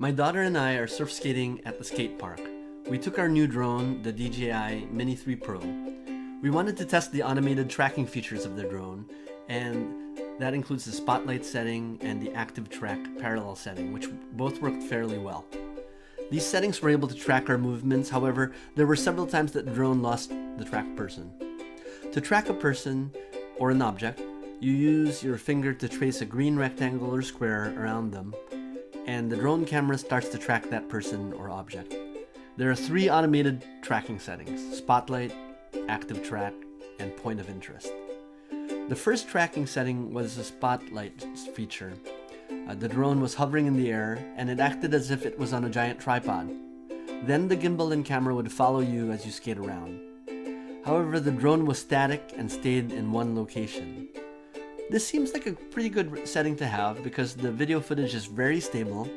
My daughter and I are surf skating at the skate park. We took our new drone, the DJI Mini 3 Pro. We wanted to test the automated tracking features of the drone, and that includes the spotlight setting and the active track parallel setting, which both worked fairly well. These settings were able to track our movements, however, there were several times that the drone lost the tracked person. To track a person or an object, you use your finger to trace a green rectangle or square around them, and the drone camera starts to track that person or object. There are 3 automated tracking settings: spotlight, active track, and point of interest. The first tracking setting was the spotlight feature. The drone was hovering in the air, and it acted as if it was on a giant tripod. Then the gimbal and camera would follow you as you skate around. However, the drone was static and stayed in one location. This seems like a pretty good setting to have because the video footage is very stable,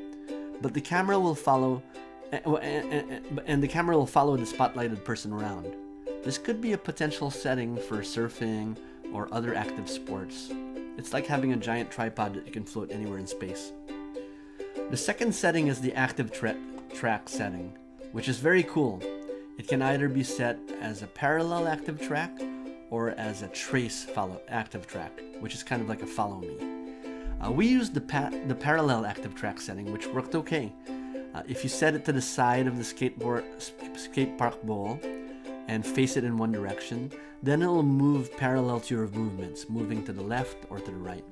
but the camera will follow the spotlighted person around. This could be a potential setting for surfing or other active sports. It's like having a giant tripod that you can float anywhere in space. The second setting is the active track setting, which is very cool. It can either be set as a parallel active track or as a trace active track, which is kind of like a follow me. We used the parallel active track setting, which worked okay. If you set it to the side of the skate park bowl and face it in one direction, then it will move parallel to your movements, moving to the left or to the right.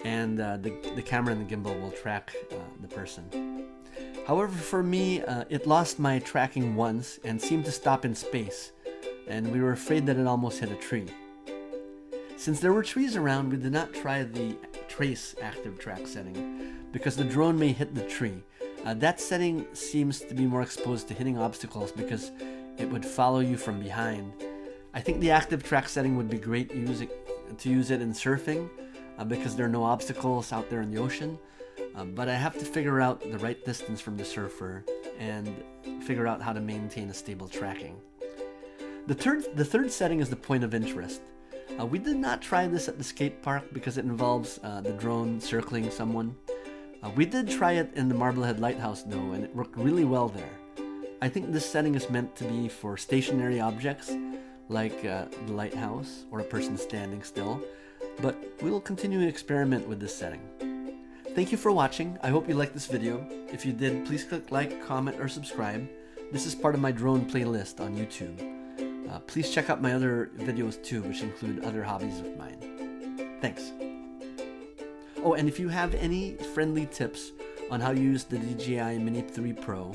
And the camera and the gimbal will track the person. However, for me, it lost my tracking once and seemed to stop in space, and we were afraid that it almost hit a tree. Since there were trees around, we did not try the trace active track setting because the drone may hit the tree. That setting seems to be more exposed to hitting obstacles because it would follow you from behind. I think the active track setting would be great to use it in surfing because there are no obstacles out there in the ocean. But I have to figure out the right distance from the surfer and figure out how to maintain a stable tracking. The third setting is the point of interest. We did not try this at the skate park because it involves the drone circling someone. We did try it in the Marblehead Lighthouse though, and it worked really well there. I think this setting is meant to be for stationary objects like the lighthouse or a person standing still, but we will continue to experiment with this setting. Thank you for watching. I hope you liked this video. If you did, please click like, comment, or subscribe. This is part of my drone playlist on YouTube. Please check out my other videos too, which include other hobbies of mine. Thanks. Oh, and if you have any friendly tips on how to use the DJI Mini 3 Pro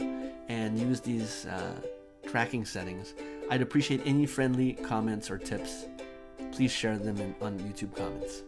and use these tracking settings, I'd appreciate any friendly comments or tips. Please share them on YouTube comments.